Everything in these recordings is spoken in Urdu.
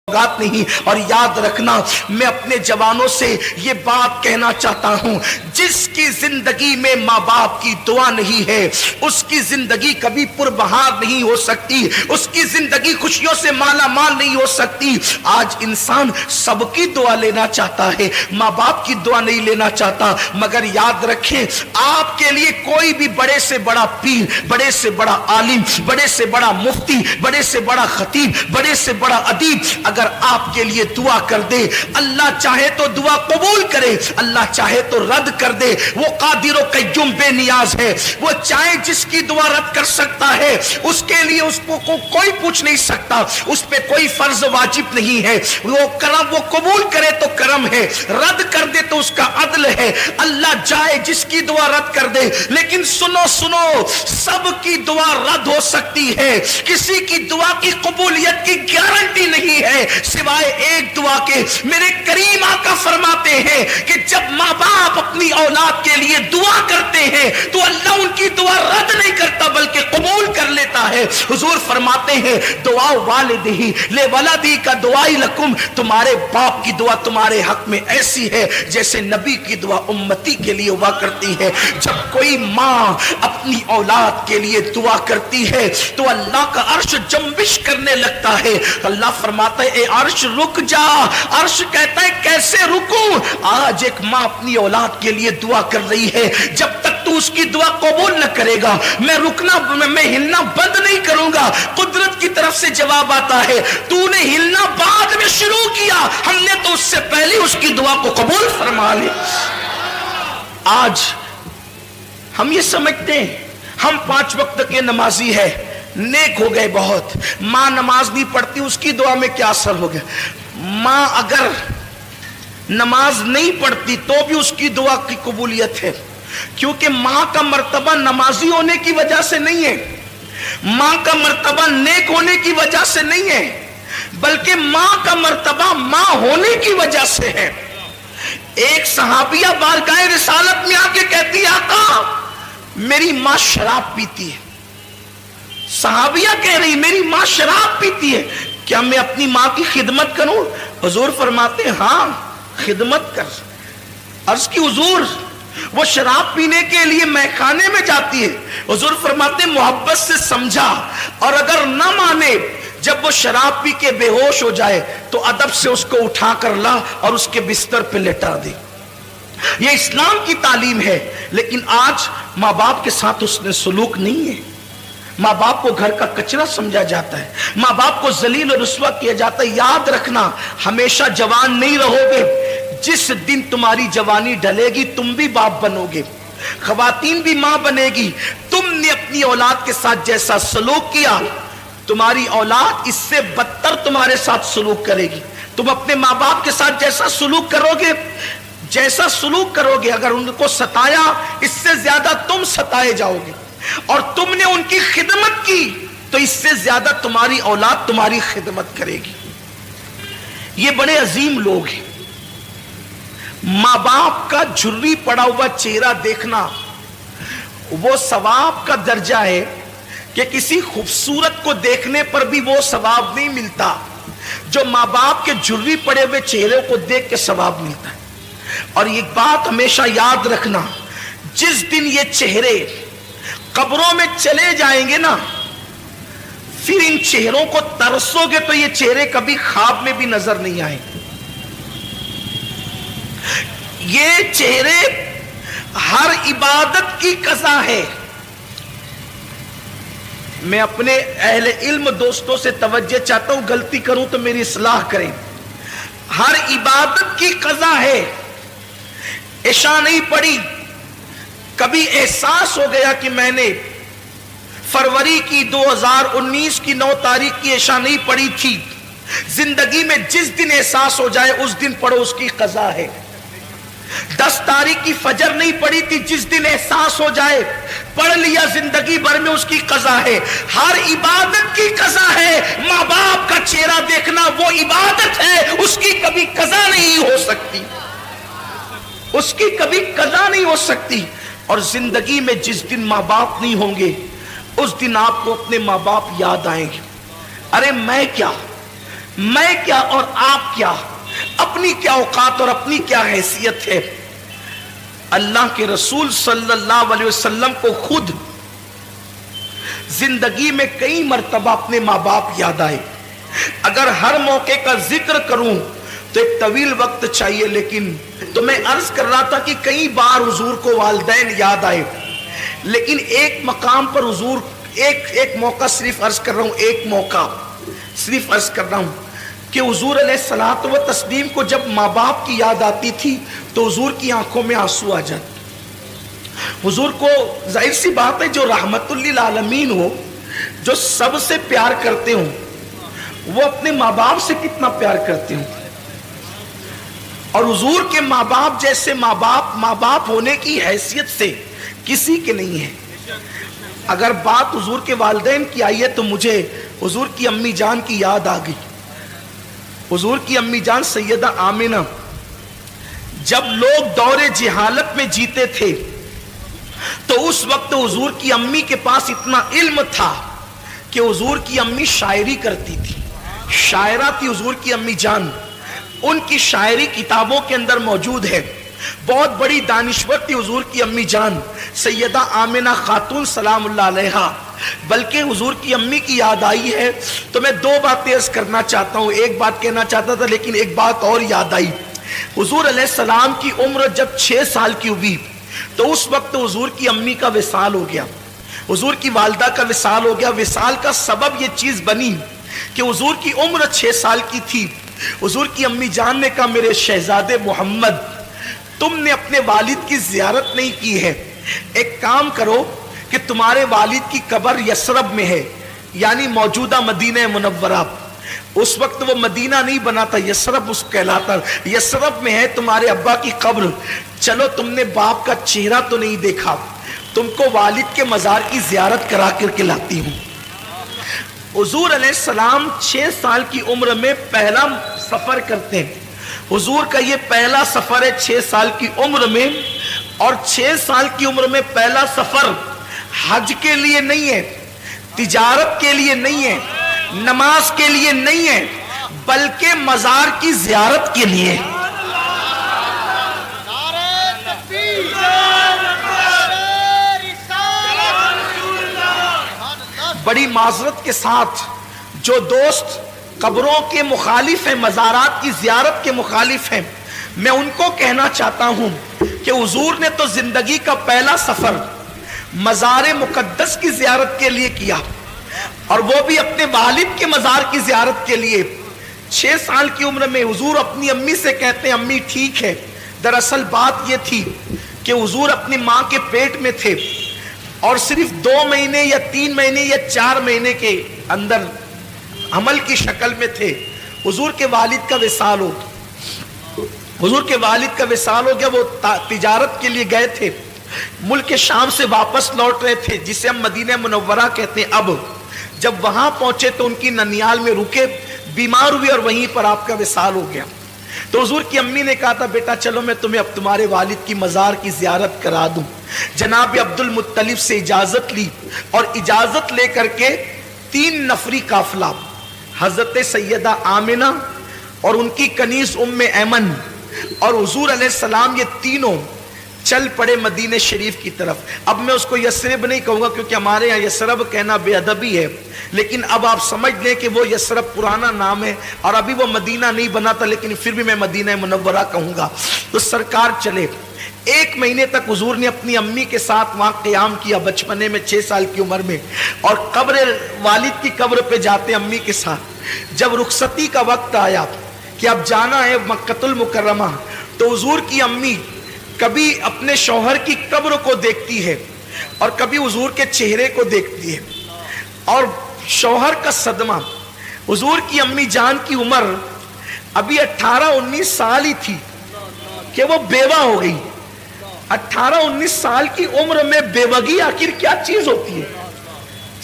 نہیں۔ اور یاد رکھنا، میں اپنے جوانوں سے یہ بات کہنا چاہتا ہوں، جس کی زندگی میں ماں باپ کی دعا نہیں ہے اس کی زندگی کبھی پربہار نہیں ہو سکتی، اس کی زندگی خوشیوں سے مالا مال نہیں ہو سکتی۔ آج انسان سب کی دعا لینا چاہتا ہے، ماں باپ کی دعا نہیں لینا چاہتا، مگر یاد رکھیں آپ کے لیے کوئی بھی بڑے سے بڑا پیر، بڑے سے بڑا عالم، بڑے سے بڑا مفتی، بڑے سے بڑا خطیب، بڑے سے بڑا ادیب اگر آپ کے لیے دعا کر دے، اللہ چاہے تو دعا قبول کرے، اللہ چاہے تو رد کر دے۔ وہ قادر و قیوم بے نیاز ہے، وہ چاہے جس کی دعا رد کر سکتا ہے، اس کے لیے اس کو کوئی پوچھ نہیں سکتا، اس پہ کوئی فرض واجب نہیں ہے۔ وہ کرم، وہ قبول کرے تو کرم ہے، رد کر دے تو اس کا عدل ہے۔ اللہ چاہے جس کی دعا رد کر دے، لیکن سنو سب کی دعا رد ہو سکتی ہے، کسی کی دعا کی قبولیت کی گارنٹی نہیں ہے سوائے ایک دعا کے۔ میرے کریم آقا فرماتے ہیں کہ جب ماں باپ اپنی اولاد کے لیے دعا کرتے ہیں تو اللہ ان کی دعا رد نہیں کرتا بلکہ قبول کر لیتا ہے۔ حضور فرماتے ہیں دعا والدہ لولدہ کا دعائی لکم، تمہارے باپ کی دعا تمہارے حق میں ایسی ہے جیسے نبی کی دعا امتی کے لیے ہوا کرتی ہے۔ جب کوئی ماں اپنی اولاد کے لیے دعا کرتی ہے تو اللہ کا عرش جنبش کرنے لگتا ہے۔ اللہ فرماتا ہے اے عرش رک جا، عرش کہتا ہے کیسے رکوں؟ آج ایک ماں اپنی اولاد کے لیے دعا کر رہی ہے، جب تک تو اس کی دعا قبول نہ کرے گا میں رکنا، میں ہلنا بند نہیں کروں گا۔ قدرت کی طرف سے جواب آتا ہے تو نے ہلنا بعد میں شروع کیا، ہم نے تو اس سے پہلے اس کی دعا کو قبول فرما لی۔ آج ہم یہ سمجھتے ہیں ہم 5 وقت کے نمازی ہے، نیک ہو گئے بہت، ماں نماز نہیں پڑھتی اس کی دعا میں کیا اثر ہو گیا؟ ماں اگر نماز نہیں پڑھتی تو بھی اس کی دعا کی قبولیت ہے، کیونکہ ماں کا مرتبہ نمازی ہونے کی وجہ سے نہیں ہے، ماں کا مرتبہ نیک ہونے کی وجہ سے نہیں ہے، بلکہ ماں کا مرتبہ ماں ہونے کی وجہ سے ہے۔ ایک صحابیہ بارگاہ رسالت میں آ کے کہتی ہے آقا میری ماں شراب پیتی ہے۔ صحابیہ کہہ رہی میری ماں شراب پیتی ہے، کیا میں اپنی ماں کی خدمت کروں؟ حضور فرماتے ہیں ہاں خدمت کر۔ عرض کی حضور وہ شراب پینے کے لیے میخانے میں جاتی ہے، حضور فرماتے ہیں محبت سے سمجھا، اور اگر نہ مانے جب وہ شراب پی کے بے ہوش ہو جائے تو ادب سے اس کو اٹھا کر لا اور اس کے بستر پہ لٹا دے۔ یہ اسلام کی تعلیم ہے، لیکن آج ماں باپ کے ساتھ اس نے سلوک نہیں ہے۔ ماں باپ کو گھر کا کچرا سمجھا جاتا ہے، ماں باپ کو ذلیل اور رسوا کیا جاتا ہے۔ یاد رکھنا ہمیشہ جوان نہیں رہو گے، جس دن تمہاری جوانی ڈھلے گی تم بھی باپ بنو گے، خواتین بھی ماں بنے گی۔ تم نے اپنی اولاد کے ساتھ جیسا سلوک کیا تمہاری اولاد اس سے بدتر تمہارے ساتھ سلوک کرے گی۔ تم اپنے ماں باپ کے ساتھ جیسا سلوک کرو گے، جیسا سلوک کرو گے، اگر ان کو ستایا اس سے زیادہ تم ستائے جاؤ گے، اور تم نے ان کی خدمت کی تو اس سے زیادہ تمہاری اولاد تمہاری خدمت کرے گی۔ یہ بڑے عظیم لوگ ہیں۔ ماں باپ کا جھری پڑا ہوا چہرہ دیکھنا وہ ثواب کا درجہ ہے کہ کسی خوبصورت کو دیکھنے پر بھی وہ ثواب نہیں ملتا جو ماں باپ کے جھری پڑے ہوئے چہرے کو دیکھ کے ثواب ملتا ہے۔ اور یہ بات ہمیشہ یاد رکھنا، جس دن یہ چہرے قبروں میں چلے جائیں گے نا، پھر ان چہروں کو ترسو گے تو یہ چہرے کبھی خواب میں بھی نظر نہیں آئیں گے۔ یہ چہرے ہر عبادت کی قضا ہے۔ میں اپنے اہل علم دوستوں سے توجہ چاہتا ہوں، غلطی کروں تو میری اصلاح کریں۔ ہر عبادت کی قضا ہے۔ عشاء نہیں پڑھی، کبھی احساس ہو گیا کہ میں نے فروری کی 2019 کی 9 تاریخ کی عشاء نہیں پڑھی تھی، زندگی میں جس دن احساس ہو جائے اس دن پڑھو، اس کی قضا ہے۔ 10 تاریخ کی فجر نہیں پڑھی تھی، جس دن احساس ہو جائے پڑھ لیا، زندگی بھر میں اس کی قضا ہے۔ ہر عبادت کی قضا ہے۔ ماں باپ کا چہرہ دیکھنا وہ عبادت ہے، اس کی کبھی قضا نہیں ہو سکتی، اس کی کبھی قضا نہیں ہو سکتی۔ اور زندگی میں جس دن ماں باپ نہیں ہوں گے اس دن آپ کو اپنے ماں باپ یاد آئیں گے۔ ارے میں کیا، میں کیا اور آپ کیا، اپنی کیا اوقات اور اپنی کیا حیثیت ہے۔ اللہ کے رسول صلی اللہ علیہ وسلم کو خود زندگی میں کئی مرتبہ اپنے ماں باپ یاد آئے۔ اگر ہر موقع کا ذکر کروں تو ایک طویل وقت چاہیے، لیکن تو میں عرض کر رہا تھا کہ کئی بار حضور کو والدین یاد آئے، لیکن ایک مقام پر حضور ایک موقع صرف عرض کر رہا ہوں، ایک موقع صرف عرض کر رہا ہوں کہ حضور علیہ الصلوۃ والتسلیم کو جب ماں باپ کی یاد آتی تھی تو حضور کی آنکھوں میں آنسو آ جاتے۔ حضور کو ظاہر سی بات ہے، جو رحمت للعالمین ہو، جو سب سے پیار کرتے ہوں، وہ اپنے ماں باپ سے کتنا پیار کرتے ہوں، اور حضور کے ماں باپ جیسے ماں باپ ہونے کی حیثیت سے کسی کے نہیں ہے۔ اگر بات حضور کے والدین کی آئی ہے تو مجھے حضور کی امی جان کی یاد آ گئی۔ حضور کی امی جان سیدہ آمنہ، جب لوگ دور جہالت میں جیتے تھے تو اس وقت حضور کی امی کے پاس اتنا علم تھا کہ حضور کی امی شاعری کرتی تھی، شاعرہ تھی حضور کی امی جان، ان کی شاعری کتابوں کے اندر موجود ہے۔ بہت بڑی دانشور تھی حضور کی امی جان سیدہ آمنہ خاتون سلام اللہ علیہا۔ بلکہ حضور کی امی کی یاد آئی ہے تو میں دو باتیں عرض کرنا چاہتا ہوں، ایک بات کہنا چاہتا تھا لیکن ایک بات اور یاد آئی۔ حضور علیہ السلام کی عمر جب 6 سال کی ہوئی تو اس وقت حضور کی امی کا وصال ہو گیا، حضور کی والدہ کا وصال ہو گیا۔ وصال کا سبب یہ چیز بنی کہ حضور کی عمر 6 سال کی تھی۔ حضور کی امی جان نے کہا، میرے شہزادے محمد، تم نے اپنے والد کی زیارت نہیں کی ہے، ایک کام کرو کہ تمہارے والد کی قبر یثرب میں ہے، یعنی موجودہ مدینہ منورہ، اس وقت وہ مدینہ نہیں بنا تھا، یثرب اس کہلاتا، یثرب میں ہے تمہارے ابا کی قبر، چلو تم نے باپ کا چہرہ تو نہیں دیکھا، تم کو والد کے مزار کی زیارت کرا کر کے لاتی ہوں۔ حضور علیہ السلام 6 سال کی عمر میں پہلا سفر کرتے ہیں۔ حضور کا یہ پہلا سفر ہے 6 سال کی عمر میں، اور 6 سال کی عمر میں پہلا سفر حج کے لیے نہیں ہے، تجارت کے لیے نہیں ہے، نماز کے لیے نہیں ہے، بلکہ مزار کی زیارت کے لیے۔ بڑی معذرت کے ساتھ جو دوست قبروں کے مخالف ہیں، مزارات کی زیارت کے مخالف ہیں، میں ان کو کہنا چاہتا ہوں کہ حضور نے تو زندگی کا پہلا سفر مزار مقدس کی زیارت کے لیے کیا، اور وہ بھی اپنے والد کے مزار کی زیارت کے لیے۔ 6 سال کی عمر میں حضور اپنی امی سے کہتے ہیں، امی ٹھیک ہے، دراصل بات یہ تھی کہ حضور اپنی ماں کے پیٹ میں تھے، اور صرف 2 مہینے یا 3 مہینے یا 4 مہینے کے اندر حمل کی شکل میں تھے۔ حضور کے والد کا وصال ہو گیا، حضور کے والد کا وصال ہو گیا، وہ تجارت کے لیے گئے تھے، ملک شام سے واپس لوٹ رہے تھے جسے ہم مدینہ منورہ کہتے ہیں۔ اب جب وہاں پہنچے تو ان کی ننیال میں رکے، بیمار ہوئے اور وہیں پر آپ کا وصال ہو گیا۔ تو حضور کی امی نے کہا تھا، بیٹا چلو میں تمہیں اب تمہارے والد کی مزار کی زیارت کرا دوں۔ جناب عبد المطلب سے اجازت لی، اور اجازت لے کر کے 3 نفری قافلہ حضرت سیدہ آمنہ اور ان کی کنیز ام ایمن اور حضور علیہ السلام، یہ تینوں چل پڑے مدینہ شریف کی طرف۔ اب میں اس کو یثرب نہیں کہوں گا کیونکہ ہمارے یہاں یثرب کہنا بے ادبی ہے، لیکن اب آپ سمجھ لیں کہ وہ یثرب پرانا نام ہے اور ابھی وہ مدینہ نہیں بنا تھا، لیکن پھر بھی میں مدینہ منورہ کہوں گا۔ تو سرکار چلے، 1 مہینے تک حضور نے اپنی امی کے ساتھ وہاں قیام کیا بچپنے میں 6 سال کی عمر میں، اور قبر والد کی قبر پہ جاتے امی کے ساتھ۔ جب رخصتی کا وقت آیا کہ اب جانا ہے مکہ المکرمہ، تو حضور کی امی کبھی اپنے شوہر کی قبر کو دیکھتی ہے اور کبھی حضور کے چہرے کو دیکھتی ہے، اور شوہر کا صدمہ، حضور کی امی جان کی عمر ابھی 18-19 سال ہی تھی کہ وہ بیوہ ہو گئی۔ 18-19 سال کی عمر میں بیوگی آخر کیا چیز ہوتی ہے؟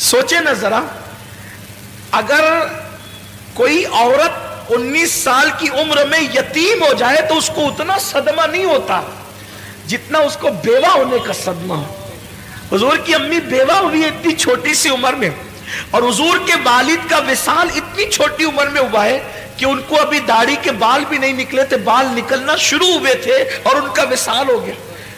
سوچے نا ذرا، اگر کوئی عورت 19 سال کی عمر میں یتیم ہو جائے تو اس کو اتنا صدمہ نہیں ہوتا جتنا اس کو بیوہ ہونے کا صدمہ ہو۔ حضور کی امی بیوہ ہوئی اتنی چھوٹی سی عمر میں، اور حضور کے والد کا وصال اتنی چھوٹی عمر میں ہوا ہے کہ ان کو ابھی داڑھی کے بال بھی نہیں نکلے تھے, بال نکلنا شروع ہوئے تھے اور ان کا وصال ہو گیا.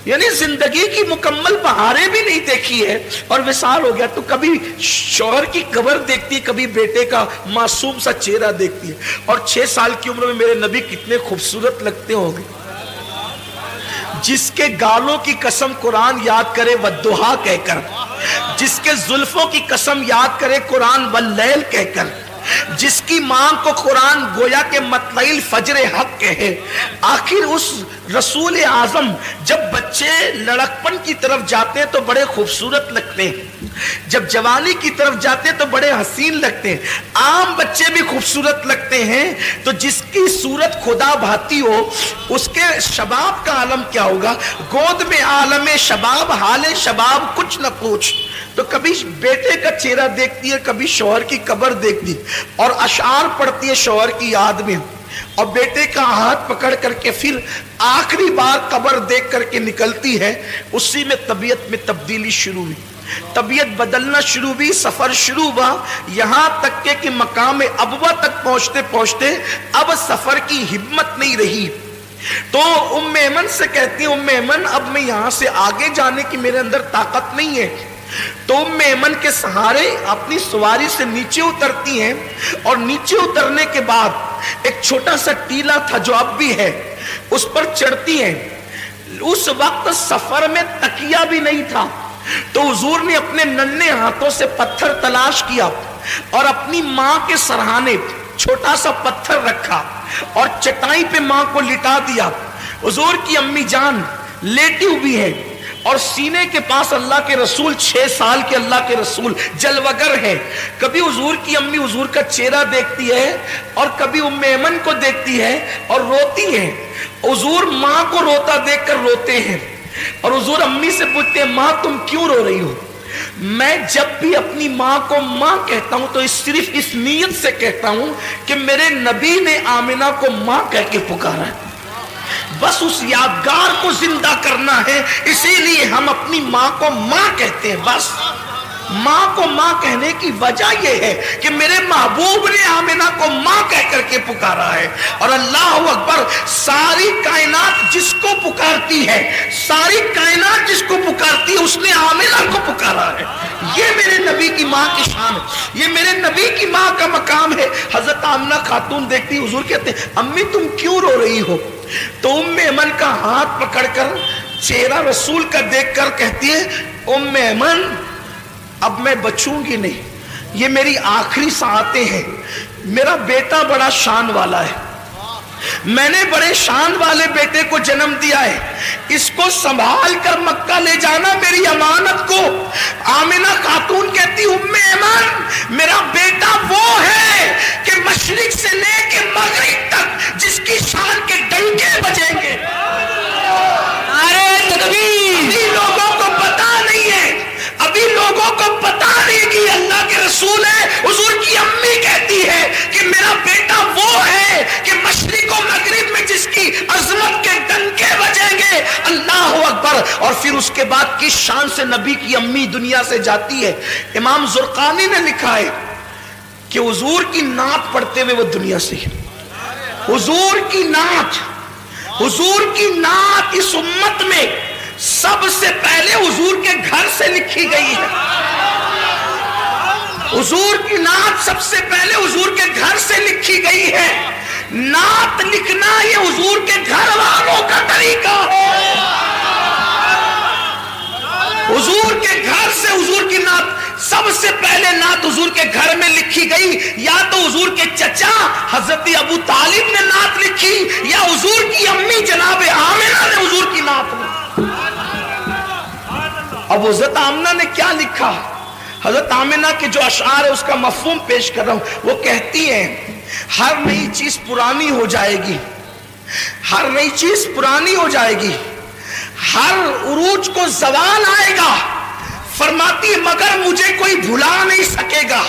یعنی زندگی کی مکمل بہاریں بھی نہیں دیکھی ہے اور وصال ہو گیا. تو کبھی شوہر کی قبر دیکھتی ہے, کبھی بیٹے کا معصوم سا چہرہ دیکھتی ہے. اور 6 سال کی عمر میں میرے نبی کتنے خوبصورت لگتے ہوں گے. جس کے گالوں کی قسم قرآن یاد کرے والضحیٰ کہہ کر, جس کے زلفوں کی قسم یاد کرے قرآن واللیل کہہ کر, جس کی ماں کو قرآن گویا کہ مطلع الفجر حق کہے. آخر اس رسول اعظم جب بچے لڑکپن کی طرف جاتے ہیں تو بڑے خوبصورت لگتے ہیں, جب جوانی کی طرف جاتے ہیں تو بڑے حسین لگتے ہیں. عام بچے بھی خوبصورت لگتے ہیں. تو جس کی صورت خدا بھاتی ہو اس کے شباب کا عالم کیا ہوگا. گود میں عالم شباب, حال شباب کچھ نہ پوچھ. تو کبھی بیٹے کا چہرہ دیکھتی ہے, کبھی شوہر کی قبر دیکھتی اور اشعار پڑھتی ہے شوہر کی یاد میں, اور بیٹے کا ہاتھ پکڑ کر کے پھر آخری بار قبر دیکھ کر کے نکلتی ہے. اسی میں طبیعت میں تبدیلی شروع ہوئی, طبیعت بدلنا شروع ہوئی, سفر شروع ہوا, یہاں تک کہ مقام ابوا تک پہنچتے پہنچتے اب سفر کی ہمت نہیں رہی. تو ام ایمن سے کہتی ہیں, ام ایمن اب میں یہاں سے آگے جانے کی میرے اندر طاقت نہیں ہے. تو ام ایمن کے سہارے اپنی سواری سے نیچے اترتی ہیں, اور نیچے اترنے کے بعد ایک چھوٹا سا ٹیلا تھا جو اب بھی ہے, اس پر چڑھتی ہیں. اس وقت سفر میں تکیہ بھی نہیں تھا, تو حضور نے اپنے ننھے ہاتھوں سے پتھر تلاش کیا اور اپنی ماں کے سرہانے چھوٹا سا پتھر رکھا اور چٹائی پہ ماں کو لٹا دیا. حضور کی امی جان لیٹی ہوئی ہے اور سینے کے پاس اللہ کے رسول, 6 سال کے اللہ کے رسول جلوگر ہے. کبھی حضور کی امی حضور کا چہرہ دیکھتی ہے اور کبھی ام ایمن کو دیکھتی ہے اور روتی ہے. حضور ماں کو روتا دیکھ کر روتے ہیں اور حضور امی سے پوچھتے ہیں, ماں تم کیوں رو رہی ہو؟ میں جب بھی اپنی ماں کو ماں کہتا ہوں تو صرف اس نیت سے کہتا ہوں کہ میرے نبی نے آمنہ کو ماں کہہ کے پکارا ہے, بس اس یادگار کو زندہ کرنا ہے, اسی لیے ہم اپنی ماں کو ماں کہتے ہیں. بس ماں کو ماں کہنے کی وجہ یہ ہے کہ میرے محبوب نے آمنہ کو ماں کہہ کر کے پکارا ہے. اور اللہ اکبر, ساری کائنات جس کو پکارتی ہے, ساری کائنات جس کو پکارتی ہے اس نے آمنہ کو پکارا ہے. یہ میرے نبی کی ماں کی شان ہے, یہ میرے نبی کی ماں کا مقام ہے. حضرت آمنہ خاتون دیکھتی, حضور کہتے ہیں امی تم کیوں رو رہی ہو؟ تو ام ایمن کا ہاتھ پکڑ کر چہرہ رسول کا دیکھ کر کہتی ہے, ام ایمن اب میں بچوں گی نہیں, یہ میری آخری ساعتیں ہیں. میرا بیٹا بڑا شان والا ہے, میں نے بڑے شان والے بیٹے کو جنم دیا ہے, اس کو سنبھال کر مکہ لے جانا میری امانت کو. آمنہ خاتون کہتی, ام ایمن میرا بیٹا وہ ہے کہ مشرق سے لے کے مغرب تک جس کی شان کے ڈنکے بجیں گے. نعرہ تکبیر. ابھی لوگوں کو پتا نہیں ہے, ابھی لوگوں کو پتا نہیں کہ اللہ کے رسول ہے. حضور کی امی کہتی ہے کہ میرا بیٹا وہ ہے کہ مشرق و مغرب میں جس کی عظمت کے ڈنکے بجیں گے. اللہ اکبر. اور پھر اس کے بعد کس شان سے نبی کی امی دنیا سے جاتی ہے. امام زرقانی نے لکھا ہے کہ حضور کی نعت پڑھتے ہوئے وہ دنیا سے, حضور کی نعت, حضور کی نعت اس امت میں سب سے پہلے حضور کے گھر سے لکھی گئی ہے. حضور کی نعت سب سے پہلے حضور کے گھر سے لکھی گئی ہے. نعت لکھنا یہ حضور کے گھر والوں کا طریقہ ہے. حضور کے گھر سے حضور کی نعت سب سے پہلے نعت حضور کے گھر میں لکھی گئی. یا تو حضور کے چچا حضرت ابو طالب نے نعت لکھی, یا حضور کی امی جناب آمنہ نے حضور کی نعت لکھی. اب حضرت آمنہ نے کیا لکھا؟ حضرت آمنہ کے جو اشعار ہے اس کا مفہوم پیش کر رہا ہوں. وہ کہتی ہیں ہر نئی چیز پرانی ہو جائے گی, ہر نئی چیز پرانی ہو جائے گی, ہر عروج کو زوال آئے گا. فرماتی ہے مگر مجھے کوئی بھلا نہیں سکے گا,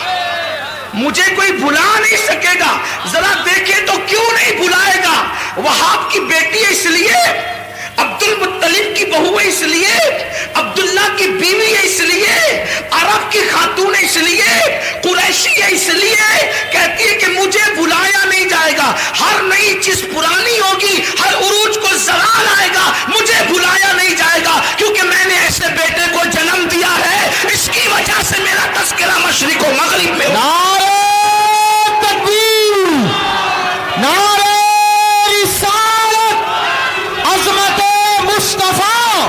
مجھے کوئی بھلا نہیں سکے گا. ذرا دیکھیں تو کیوں نہیں بھلائے گا. وہاب کی بیٹی ہے اس لیے, عبد المطلب کی بہو ہے اس لیے, عبداللہ کی بیوی ہے اس لیے, عرب کی خاتون اس لیے, قریشی ہے اس لیے, کہتی ہے کہ مجھے بلایا نہیں جائے گا, ہر نئی چیز پرانی ہوگی, ہر عروج کو زوال آئے گا, مجھے بلایا نہیں جائے گا کیونکہ میں نے ایسے بیٹے کو جنم دیا ہے, اس کی وجہ سے میرا تذکرہ مشرق و مغرب میں. نعرہ تکبیر, نعرہ رسالت, عظمت مصطفیٰ,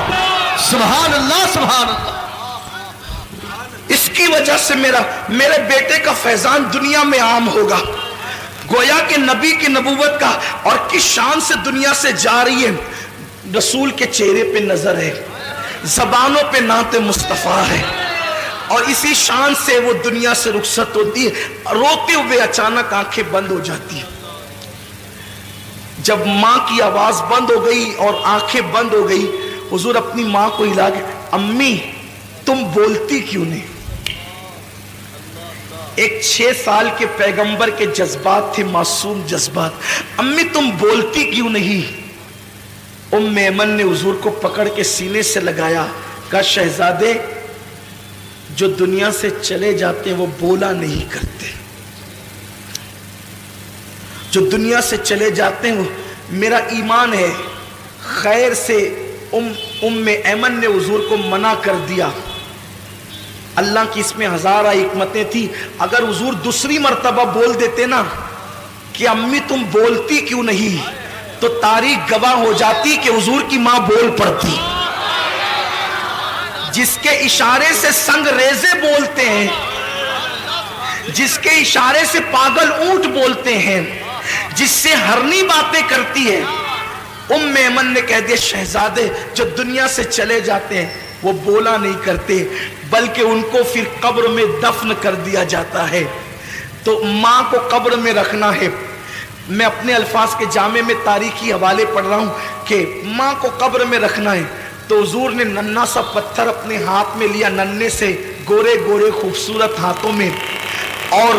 سبحان اللہ سبحان اللہ. اس کی وجہ سے میرے بیٹے کا فیضان دنیا میں عام ہوگا. گویا کہ نبی کی نبوت کا اور کس شان سے دنیا سے جا رہی ہے, رسول کے چہرے پہ نظر ہے, زبانوں پہ نعت مصطفیٰ ہے, اور اسی شان سے وہ دنیا سے رخصت ہوتی ہے. روتے ہوئے اچانک آنکھیں بند ہو جاتی ہیں. جب ماں کی آواز بند ہو گئی اور آنکھیں بند ہو گئی, حضور اپنی ماں کو ہلا کے, امی تم بولتی کیوں نہیں؟ ایک 6 سال کے پیغمبر کے جذبات تھے, معصوم جذبات. امی تم بولتی کیوں نہیں؟ ام ایمن نے حضور کو پکڑ کے سینے سے لگایا, کہا شہزادے جو دنیا سے چلے جاتے ہیں وہ بولا نہیں کرتے, جو دنیا سے چلے جاتے ہیں وہ میرا ایمان ہے. خیر سے ام ایمن نے حضور کو منع کر دیا. اللہ کی اس میں ہزارہ حکمتیں تھی. اگر حضور دوسری مرتبہ بول دیتے نا کہ امی تم بولتی کیوں نہیں, تو تاریخ گواہ ہو جاتی کہ حضور کی ماں بول پڑتی. جس کے اشارے سے سنگ ریزے بولتے ہیں, جس کے اشارے سے پاگل اونٹ بولتے ہیں, جس سے ہرنی باتیں کرتی ہے, ام ایمن نے کہہ دیا شہزادے جو دنیا سے چلے جاتے ہیں وہ بولا نہیں کرتے, بلکہ ان کو پھر قبر میں دفن کر دیا جاتا ہے. تو ماں کو قبر میں رکھنا ہے. میں اپنے الفاظ کے جامع میں تاریخی حوالے پڑھ رہا ہوں کہ ماں کو قبر میں رکھنا ہے. تو حضور نے ننھا سا پتھر اپنے ہاتھ میں لیا, ننھے سے گورے گورے خوبصورت ہاتھوں میں, اور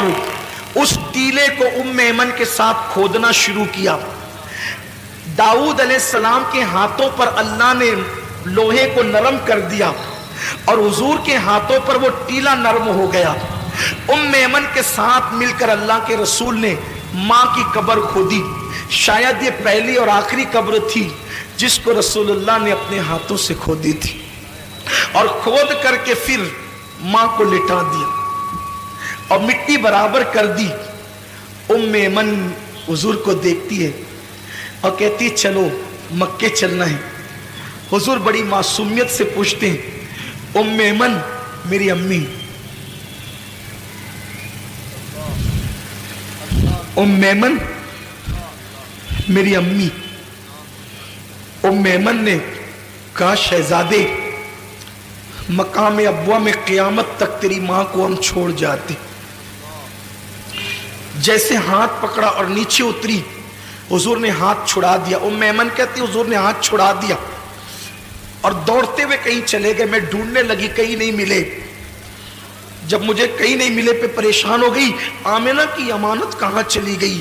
اس ٹیلے کو ام ایمن کے ساتھ کھودنا شروع کیا. داؤد علیہ السلام کے ہاتھوں پر اللہ نے لوہے کو نرم کر دیا اور حضور کے ہاتھوں پر وہ ٹیلا نرم ہو گیا. ام ایمن کے ساتھ مل کر اللہ کے رسول نے ماں کی قبر کھودی. شاید یہ پہلی اور آخری قبر تھی جس کو رسول اللہ نے اپنے ہاتھوں سے کھودی تھی, اور کھود کر کے پھر ماں کو لٹا دیا اور مٹی برابر کر دی. ام ایمن حضور کو دیکھتی ہے اور کہتی چلو مکے چلنا ہے. حضور بڑی معصومیت سے پوچھتے ہیں ام ایمن میری امی, ام ایمن میری امی. ام ایمن نے کہا شہزادے مقام ابوا میں قیامت تک تیری ماں کو ہم چھوڑ جاتے. جیسے ہاتھ پکڑا اور نیچے اتری, حضور نے ہاتھ چھڑا دیا. ام ایمن کہتی حضور نے ہاتھ چھڑا دیا اور دوڑتے ہوئے کہیں چلے گئے. میں ڈھونڈنے لگی, کہیں نہیں ملے. جب مجھے کہیں نہیں ملے پہ پریشان ہو گئی. آمنہ کی امانت کہاں چلی گئی,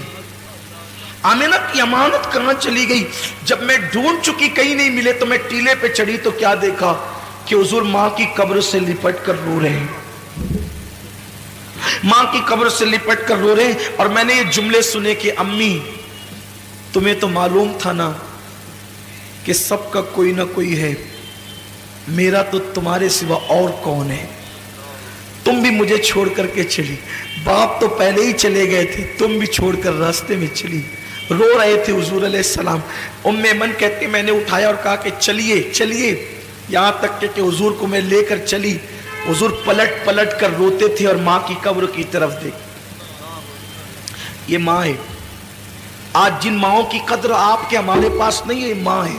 آمنہ کی امانت کہاں چلی گئی. جب میں ڈھونڈ چکی کہیں نہیں ملے تو میں ٹیلے پہ چڑھی تو کیا دیکھا کہ حضور ماں کی قبر سے لپٹ کر رو رہے ہیں, ماں کی قبر سے لپٹ کر رو رہے ہیں. اور میں نے یہ جملے سنے کہ امی تمہیں تو معلوم تھا نا کہ سب کا کوئی نہ کوئی ہے, میرا تو تمہارے سوا اور کون ہے, تم بھی مجھے چھوڑ کر کے چلی. باپ تو پہلے ہی چلے گئے تھے, تم بھی چھوڑ کر راستے میں چلی. رو رہے تھے حضور علیہ السلام. ام ایمن کہتی میں نے اٹھایا اور کہا کہ چلیے چلیے, یہاں تک کہ حضور کو میں لے کر چلی. حضور پلٹ پلٹ کر روتے تھے اور ماں کی قبر کی طرف دیکھ. یہ ماں ہے. آج جن ماؤں کی قدر آپ کے ہمارے پاس نہیں ہے, ماں ہے.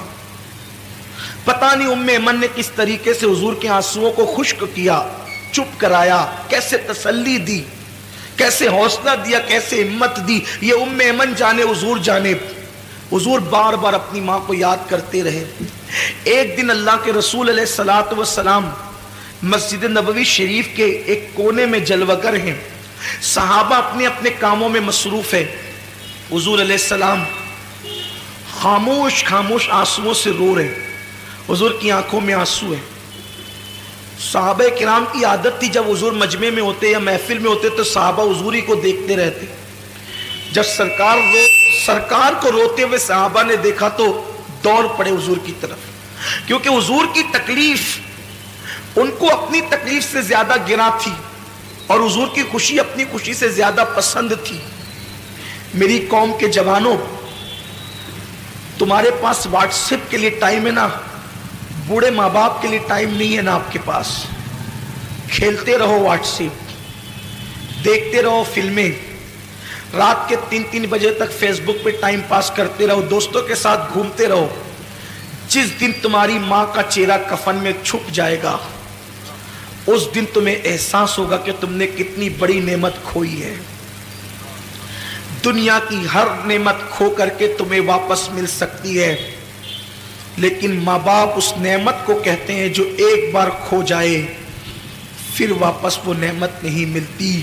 پتہ نہیں ام ایمن نے کس طریقے سے حضور کے آنسوؤں کو خشک کیا, چپ کرایا, کیسے تسلی دی, کیسے حوصلہ دیا, کیسے ہمت دی, یہ ام ایمن جانے حضور جانے. حضور بار بار اپنی ماں کو یاد کرتے رہے. ایک دن اللہ کے رسول علیہ الصلوۃ والسلام مسجد نبوی شریف کے ایک کونے میں جلوگر ہیں. صحابہ اپنے اپنے کاموں میں مصروف ہیں. حضور علیہ السلام خاموش خاموش آنسوؤں سے رو رہے. حضور کی آنکھوں میں آنسو ہے. صحابہ کرام کی عادت تھی جب حضور مجمع میں ہوتے یا محفل میں ہوتے تو صحابہ حضور ہی کو دیکھتے رہتے. جب سرکار کو روتے ہوئے صحابہ نے دیکھا تو دوڑ پڑے حضور کی طرف, کیونکہ حضور کی تکلیف ان کو اپنی تکلیف سے زیادہ گراں تھی اور حضور کی خوشی اپنی خوشی سے زیادہ پسند تھی. میری قوم کے جوانوں, تمہارے پاس واٹس ایپ کے لیے ٹائم ہے نا, بوڑھے ماں باپ کے لیے ٹائم نہیں ہے نا آپ کے پاس. کھیلتے رہو واٹس ایپ, دیکھتے رہو فلمیں, رات کے 3 بجے تک فیس بک پہ ٹائم پاس کرتے رہو, دوستوں کے ساتھ گھومتے رہو. جس دن تمہاری ماں کا چہرہ کفن میں چھپ جائے گا اس دن تمہیں احساس ہوگا کہ تم نے کتنی بڑی نعمت کھوئی ہے. دنیا کی ہر نعمت کھو کر کے تمہیں واپس مل سکتی ہے, لیکن ماں باپ اس نعمت کو کہتے ہیں جو ایک بار کھو جائے پھر واپس وہ نعمت نہیں ملتی.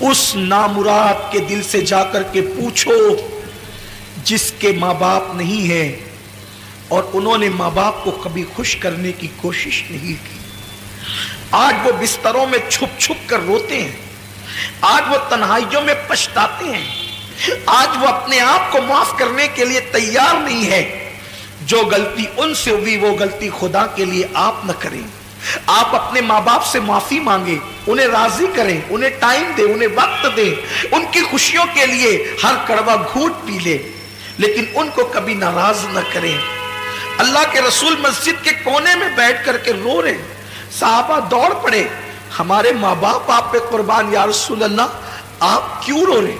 اس نامراد کے دل سے جا کر کے پوچھو جس کے ماں باپ نہیں ہیں اور انہوں نے ماں باپ کو کبھی خوش کرنے کی کوشش نہیں کی. آج وہ بستروں میں چھپ چھپ کر روتے ہیں, آج وہ تنہائیوں میں پچھتاتے ہیں, آج وہ اپنے آپ کو معاف کرنے کے لیے تیار نہیں ہے. جو غلطی ان سے ہوئی وہ غلطی خدا کے لیے آپ نہ کریں. آپ اپنے ماں باپ سے معافی مانگیں, انہیں راضی کریں, انہیں ٹائم دیں, انہیں وقت دیں, ان کی خوشیوں کے لیے ہر کڑوا گھونٹ پی لیں, لیکن ان کو کبھی ناراض نہ کریں. اللہ کے رسول مسجد کے کونے میں بیٹھ کر کے رو رہے, صحابہ دوڑ پڑے, ہمارے ماں باپ آپ پہ قربان, یا رسول اللہ آپ کیوں رو رہے,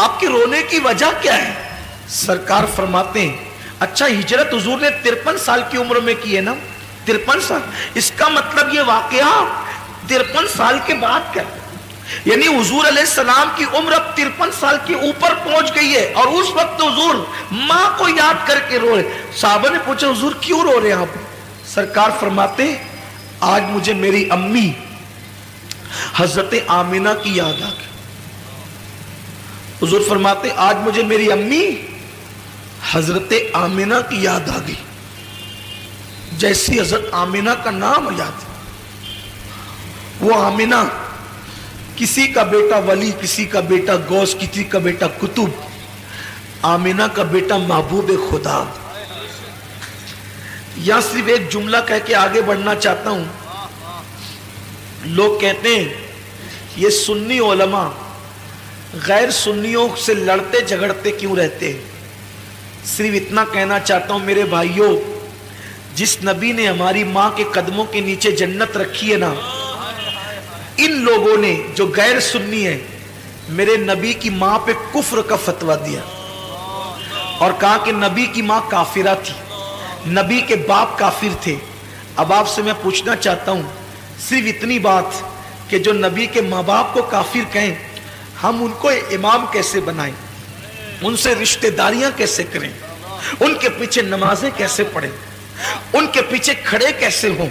آپ کے رونے کی وجہ کیا ہے؟ سرکار فرماتے ہیں اچھا ہجرت حضور نے 53 سال کی عمر میں کی ہے نا, 53 سال, اس کا مطلب یہ واقعہ 53 سال کے بعد کیا, یعنی حضور علیہ السلام کی عمر اب 53 سال کے اوپر پہنچ گئی ہے اور اس وقت حضور ماں کو یاد کر کے رو رہے. صحابہ نے پوچھا حضور کیوں رو رہے ہیں آپ؟ سرکار فرماتے ہیں آج مجھے میری امی حضرت آمینہ کی یاد آ گئی. حضور فرماتے ہیں آج مجھے میری امی حضرت آمینہ کی یاد آ گئی. جیسی حضرت آمینہ کا نام یاد, وہ آمینہ کسی کا بیٹا ولی, کسی کا بیٹا غوث, کسی کا بیٹا قطب, آمینہ کا بیٹا محبوب خدا. یا صرف ایک جملہ کہہ کے آگے بڑھنا چاہتا ہوں. لوگ کہتے ہیں یہ سنی علماء غیر سنیوں سے لڑتے جھگڑتے کیوں رہتے ہیں. صرف اتنا کہنا چاہتا ہوں میرے بھائیوں, جس نبی نے ہماری ماں کے قدموں کے نیچے جنت رکھی ہے نا, ان لوگوں نے جو غیر سنی ہیں میرے نبی کی ماں پہ کفر کا فتویٰ دیا اور کہا کہ نبی کی ماں کافرہ تھی, نبی کے باپ کافر تھے. اب آپ سے میں پوچھنا چاہتا ہوں صرف اتنی بات کہ جو نبی کے ماں باپ کو کافر کہیں, ہم ان کو امام کیسے بنائیں, ان سے رشتہ داریاں کیسے کریں, ان کے پیچھے نمازیں کیسے پڑھیں, ان کے پیچھے کھڑے کیسے ہوں.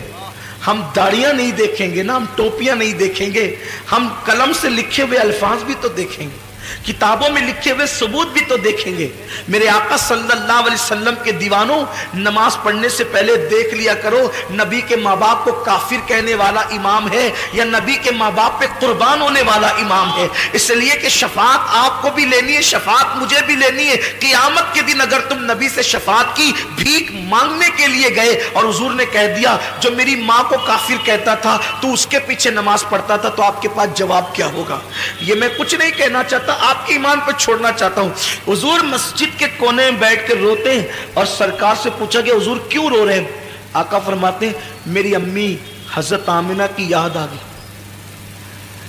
ہم داڑیاں نہیں دیکھیں گے نا, ہم ٹوپیاں نہیں دیکھیں گے, ہم قلم سے لکھے ہوئے الفاظ بھی تو دیکھیں گے, کتابوں میں لکھے ہوئے ثبوت بھی تو دیکھیں گے. میرے آقا صلی اللہ علیہ وسلم کے دیوانوں, نماز پڑھنے سے پہلے دیکھ لیا کرو نبی کے ماں باپ کو کافر کہنے والا امام ہے یا نبی کے ماں باپ پہ قربان ہونے والا امام ہے. اس لیے کہ شفاعت آپ کو بھی لینی ہے, شفاعت مجھے بھی لینی ہے. قیامت کے دن اگر تم نبی سے شفاعت کی بھیک مانگنے کے لیے گئے اور حضور نے کہہ دیا جو میری ماں کو کافر کہتا تھا تو اس کے پیچھے نماز پڑھتا تھا, تو آپ کے پاس جواب کیا ہوگا؟ یہ میں کچھ نہیں کہنا چاہتا, آپ کے ایمان پہ چھوڑنا چاہتا ہوں. حضور مسجد کے کونے میں بیٹھ کے روتے ہیں اور سرکار سے پوچھا کہ حضور کیوں رو رہے ہیں؟ آقا فرماتے ہیں میری امی حضرت آمینہ کی یاد آ گئی.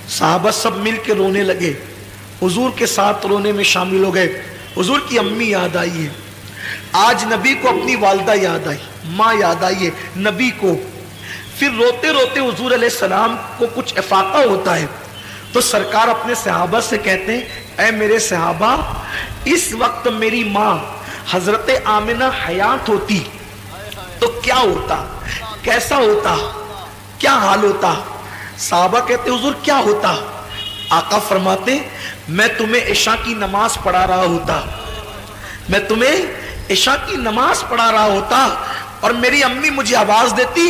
صحابہ سب مل کے رونے لگے, حضور کے ساتھ رونے میں شامل ہو گئے. حضور کی امی یاد آئی ہے, آج نبی کو اپنی والدہ یاد آئی, ماں یاد آئی ہے نبی کو. پھر روتے روتے حضور علیہ السلام کو کچھ افاقہ ہوتا ہے تو سرکار اپنے صحابہ سے کہتے ہیں اے میرے صحابہ, اس وقت میری ماں حضرت آمینہ حیات ہوتی تو کیا ہوتا, کیسا ہوتا, کیا حال ہوتا؟ صحابہ کہتے حضور کیا ہوتا؟ آقا فرماتے میں تمہیں عشاء کی نماز پڑھا رہا ہوتا, میں تمہیں عشاء کی نماز پڑھا رہا ہوتا اور میری امی مجھے آواز دیتی